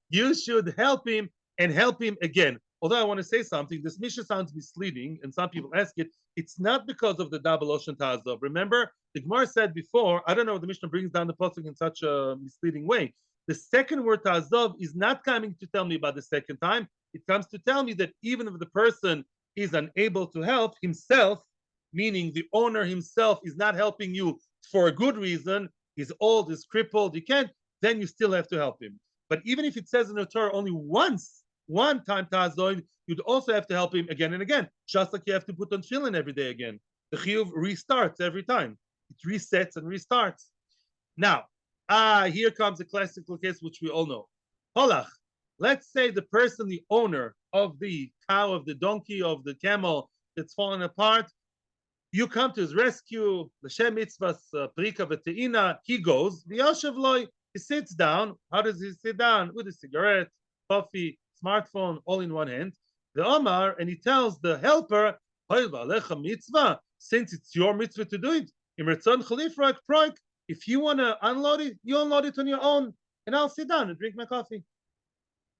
you should help him and help him again. Although I want to say something, this Mishnah sounds misleading, and some people ask it. It's not because of the double ocean tazov. Remember, the Gemara said before, I don't know if the Mishnah brings down the pasuk in such a misleading way. The second word tazov is not coming to tell me about the second time. It comes to tell me that even if the person is unable to help himself, meaning the owner himself is not helping you for a good reason, he's old, he's crippled, he can't, then you still have to help him. But even if it says in the Torah only one time tazoid, you'd also have to help him again and again, just like you have to put on tefillin every day again. The chiyuv restarts every time. It resets and restarts. Now, here comes a classical case which we all know. Holach. Let's say the person, the owner of the cow, of the donkey, of the camel that's fallen apart, you come to his rescue, l'shem mitzvahs prika v'te'ina, he goes, v'yoshev loy, he sits down. How does he sit down? With a cigarette, coffee, smartphone, all in one hand. The Omar, and he tells the helper, mitzvah, since it's your mitzvah to do it, if you want to unload it, you unload it on your own, and I'll sit down and drink my coffee.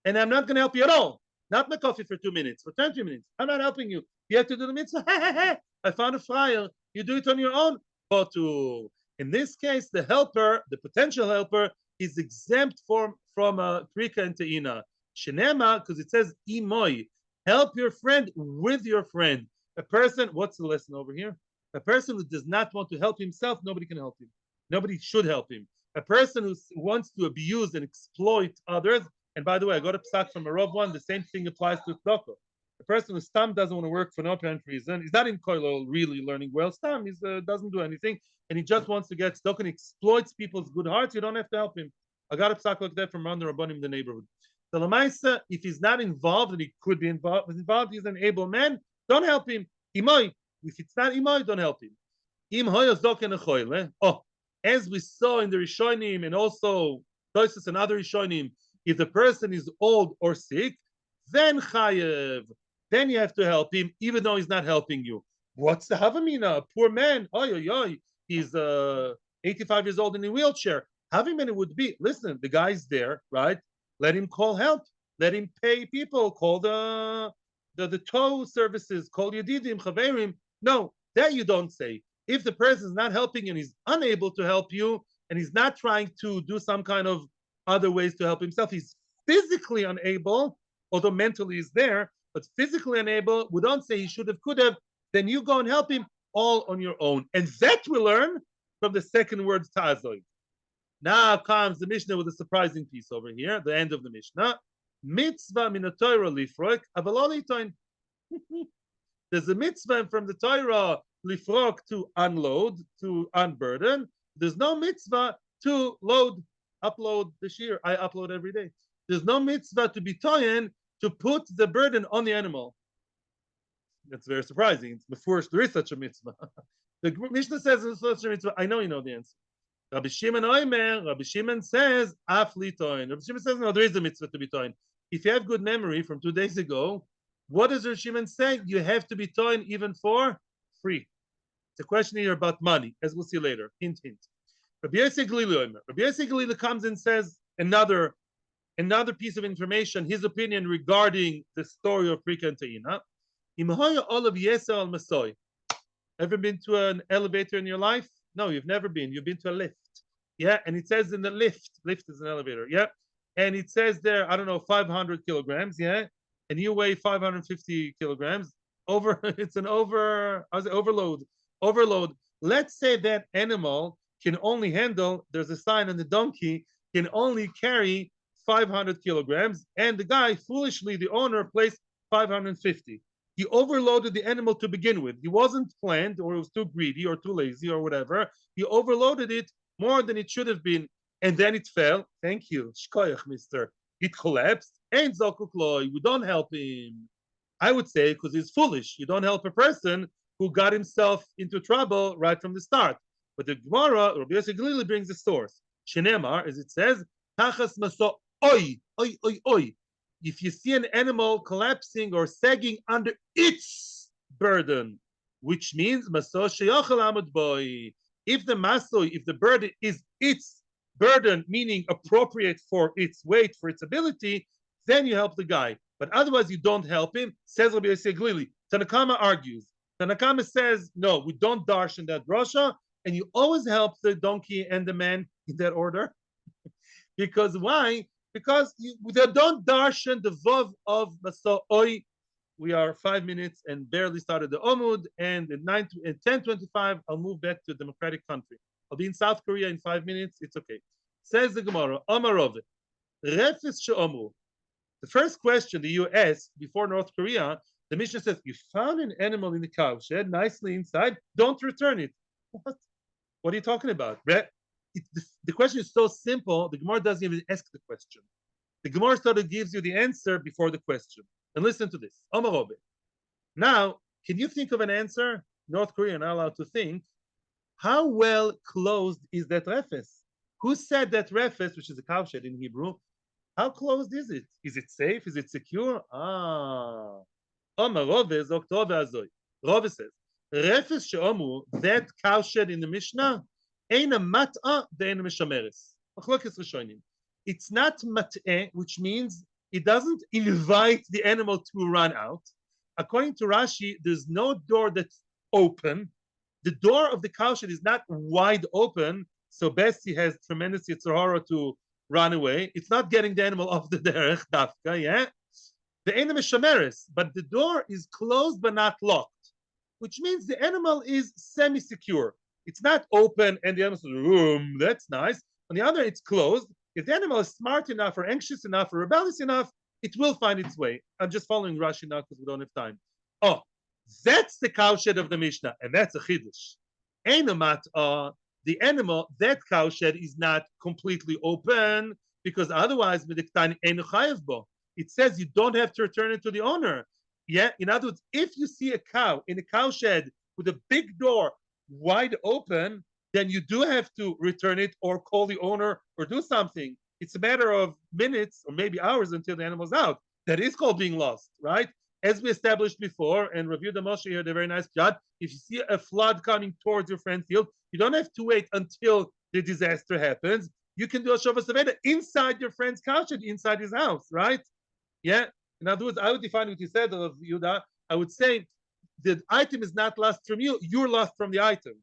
And I'm not going to help you at all. Not my coffee for 2 minutes, for 20 minutes. I'm not helping you. You have to do the mitzvah. I found a fryer. You do it on your own. But in this case, the helper, the potential helper, is exempt from prika and te'ina. Shenema, because it says imoy. Help your friend with your friend. A person, what's the lesson over here? A person who does not want to help himself, nobody can help him. Nobody should help him. A person who wants to abuse and exploit others. And by the way, I got a psak from a Rav one. The same thing applies to tzedakah. A person who stam doesn't want to work for no apparent reason, he's not in koilol really learning well. Stam doesn't do anything, and he just wants to get tzedakah and exploits people's good hearts. You don't have to help him. I got a psak like that from around the rabbanim in the neighborhood. So lamaisa, if he's not involved, and he could be involved, he's an able man. Don't help him. Imoy. If it's not imoy, don't help him. Im Oh, as we saw in the Rishonim and also Tosis and other Rishonim. If the person is old or sick, then chayev. Then you have to help him, even though he's not helping you. What's the havamina? Poor man. He's 85 years old in a wheelchair. Havamina would be, listen, the guy's there, right? Let him call help. Let him pay people. Call the tow services. Call yedidim, chaverim. No, that you don't say. If the person is not helping and he's unable to help you, and he's not trying to do some kind of other ways to help himself. He's physically unable, although mentally he's there, but physically unable. We don't say he should have, could have. Then you go and help him all on your own. And that we learn from the second word, ta'azoy. Now comes the Mishnah with a surprising piece over here, the end of the Mishnah. Mitzvah min Torah lifrok, avalolitoin. There's a mitzvah from the Torah, lifrok, to unload, to unburden. There's no mitzvah to upload the shiur. I upload every day. There's no mitzvah to be toyen, to put the burden on the animal. That's very surprising. It's before there is such a mitzvah. The Mishnah says there's such a mitzvah. I know you know the answer. Rabbi Shimon says, afli toyen. Rabbi Shimon says, no, there is a mitzvah to be toyen. If you have good memory from 2 days ago, what does Rabbi Shimon say? You have to be toyen even for free. It's a question here about money, as we'll see later. Hint, hint. Rabbi Yosef Galila comes and says another piece of information, his opinion regarding the story of Prika and Te'ina. Ever been to an elevator in your life? No, you've never been. You've been to a lift. Yeah, and it says in the lift. Lift is an elevator. Yeah, and it says there, I don't know, 500 kilograms. Yeah, and you weigh 550 kilograms. Over, it's an over. I was overload. Overload. Let's say that animal can only handle. There's a sign on the donkey can only carry 500 kilograms, and the guy foolishly, the owner, placed 550. He overloaded the animal to begin with. He wasn't planned, or he was too greedy, or too lazy, or whatever. He overloaded it more than it should have been, and then it fell. Thank you, shkoyach, mister. It collapsed, and zokukloi. We don't help him. I would say because he's foolish. You don't help a person who got himself into trouble right from the start. But the Gemara, Rabbi Yossi Glili brings the source. Shenemar, as it says, tachas maso oi, oi, oi, oi. If you see an animal collapsing or sagging under its burden, which means maso sheyachal amud boy. If the maso, if the burden is its burden, meaning appropriate for its weight, for its ability, then you help the guy. But otherwise, you don't help him. Says Rabbi Yossi Glili. Tanakama argues. Tanakama says, no, we don't darshan that drasha, and you always help the donkey and the man in that order. Because why? Because they don't darshan the vav of Maso'oi. We are 5 minutes and barely started the Amud, and at 10:25, I'll move back to a democratic country. I'll be in South Korea in 5 minutes. It's okay. Says the Gemara, Amarove, Refes she'omru. The first question that you asked before North Korea, the Mishnah says, you found an animal in the cowshed, nicely inside, don't return it. What? What are you talking about? The question is so simple, the Gemara doesn't even ask the question. The Gemara sort of gives you the answer before the question. And listen to this. Now, can you think of an answer? North Korea are not allowed to think. How well closed is that refes? Who said that refes, which is a cowshed in Hebrew, how closed is it? Is it safe? Is it secure? Rove says, refes she'omu, that cowshed in the Mishnah, eina mat'a ve'eina mishameres. It's not mat'eh, which means it doesn't invite the animal to run out. According to Rashi, there's no door that's open. The door of the cowshed is not wide open, so Bessie has tremendous yitzhara to run away. It's not getting the animal off the derech dafka, yeah? The animal shameres, but the door is closed but not locked, which means the animal is semi-secure. It's not open and the animal says, that's nice. On the other, it's closed. If the animal is smart enough or anxious enough or rebellious enough, it will find its way. I'm just following Rashi now because we don't have time. Oh, that's the cowshed of the Mishnah, and that's a chiddush. The animal, that cowshed is not completely open because otherwise, it says you don't have to return it to the owner. Yeah, in other words, if you see a cow in a cowshed with a big door wide open, then you do have to return it or call the owner or do something. It's a matter of minutes or maybe hours until the animal's out. That is called being lost, right? As we established before, and Rav Yehuda Moshe here, the very nice judge, if you see a flood coming towards your friend's field, you don't have to wait until the disaster happens. You can do a Shavas Aveda inside your friend's couch and inside his house, right? Yeah. In other words, I would define what you said, Rav Yehuda. I would say the item is not lost from you, you're lost from the item.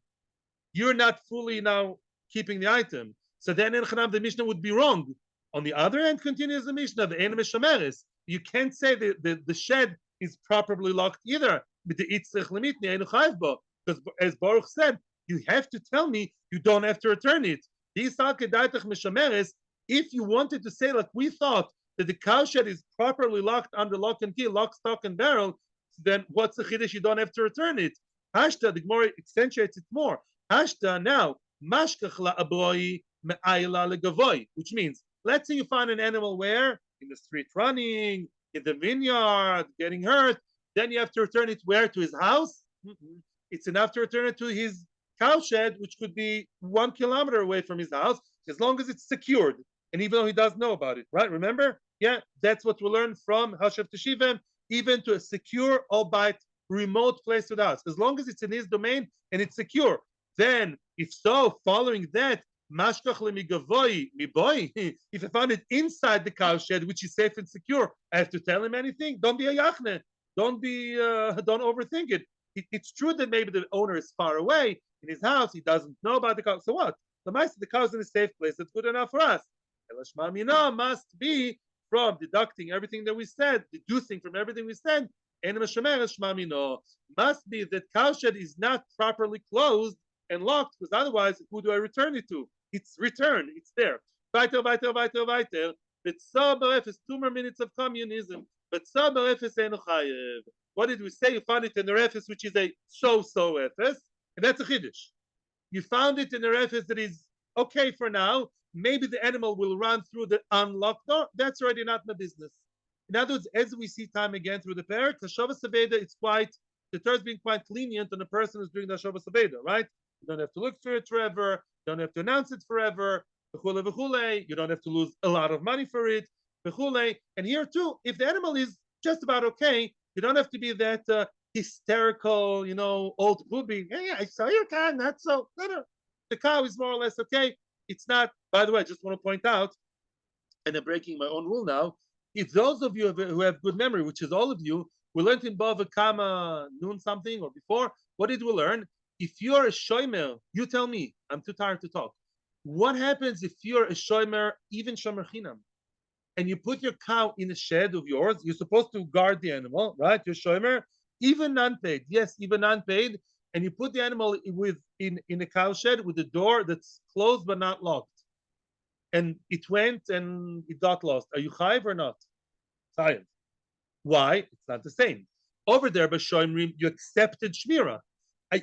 You're not fully now keeping the item. So then in Chanam, the Mishnah would be wrong. On the other hand, continues the Mishnah, the Ein Meshameres. You can't say the shed is properly locked either. Because as Baruch said, you have to tell me you don't have to return it. If you wanted to say, like we thought, that the cowshed is properly locked under lock and key, lock, stock, and barrel, then what's the chiddush? You don't have to return it. Hashta, the Gemara accentuates it more. Hashta now, mashkach la'abroi me'ayla legavoy, which means, let's say you find an animal where? In the street running, in the vineyard, getting hurt, then you have to return it where? To his house? It's enough to return it to his cowshed, which could be 1 kilometer away from his house, as long as it's secured. And even though he doesn't know about it, right? Remember? Yeah, that's what we learned from Hashav Teshivim, even to a secure, albeit remote place to the house. As long as it's in his domain and it's secure. Then, if so, following that, if I found it inside the cowshed, which is safe and secure, I have to tell him anything? Don't be a yachne. Don't overthink it. It's true that maybe the owner is far away in his house. He doesn't know about the cow. So what? The cow is in a safe place. That's good enough for us. Elashma mina must be from deducting everything that we said, deducing from everything we said. And must be that cowshed is not properly closed and locked, because otherwise, who do I return it to? It's returned. It's there. Weiter, weiter, weiter, weiter. But is 2 more minutes of communism. But what did we say? You found it in the refis, which is a so-so refis, and that's a chiddush. You found it in a refis that is okay for now. Maybe the animal will run through the unlocked door. That's already not my business. In other words, as we see time again through the parak, the Shavas Aveda, it's quite, the Torah is being quite lenient on the person who's doing the Shavas Aveda, right? You don't have to look for it forever. You don't have to announce it forever. You don't have to lose a lot of money for it. And here too, if the animal is just about okay, you don't have to be that hysterical, old booby. Yeah, I saw your cow, not so. No. The cow is more or less okay. It's not, by the way, I just want to point out, and I'm breaking my own rule now. If those of you who have good memory, which is all of you, we learned in Bava Kama noon something or before, what did we learn? If you're a shomer, you tell me, I'm too tired to talk. What happens if you're a shomer, even shomer chinam, and you put your cow in a shed of yours? You're supposed to guard the animal, right? You're shomer, even non-paid. Yes, even non-paid. And you put the animal in a cow shed with a door that's closed but not locked. And it went and it got lost. Are you chayiv or not? Chayiv. Why? It's not the same. Over there, b'shoimrim, you accepted shmira.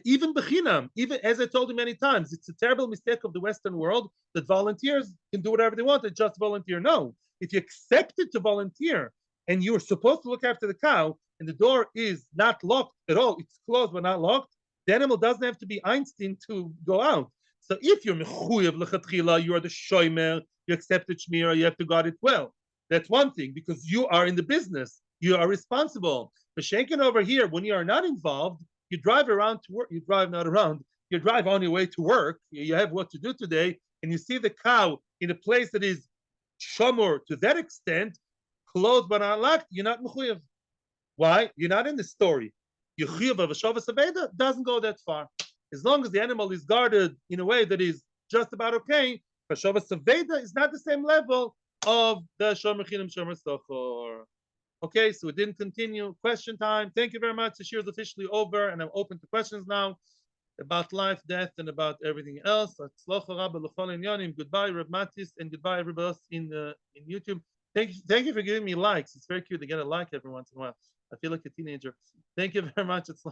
Even bechinam, even as I told you many times, it's a terrible mistake of the Western world that volunteers can do whatever they want and just volunteer. No, if you accepted to volunteer and you're supposed to look after the cow and the door is not locked at all, it's closed but not locked, the animal doesn't have to be Einstein to go out. So if you're mechuyev lechatchila, you are the shomer, you accepted shmira, you have to guard it well. That's one thing, because you are in the business, you are responsible. But shanking over here, when you are not involved, you drive around to work. You drive not around. You drive on your way to work. You have what to do today, and you see the cow in a place that is shomor to that extent, closed but not locked. You're not mechuyev. Why? You're not in the story. Your chiyuv of a shavas aveda doesn't go that far. As long as the animal is guarded in a way that is just about okay, but shavas aveda is not the same level of the shomer chinam shomer sochor. Okay, so it didn't continue. Question time. Thank you very much. The shiur is officially over, and I'm open to questions now about life, death, and about everything else. Goodbye, Reb Matis, and goodbye, everybody else in YouTube. Thank you for giving me likes. It's very cute to get a like every once in a while. I feel like a teenager. Thank you very much. It's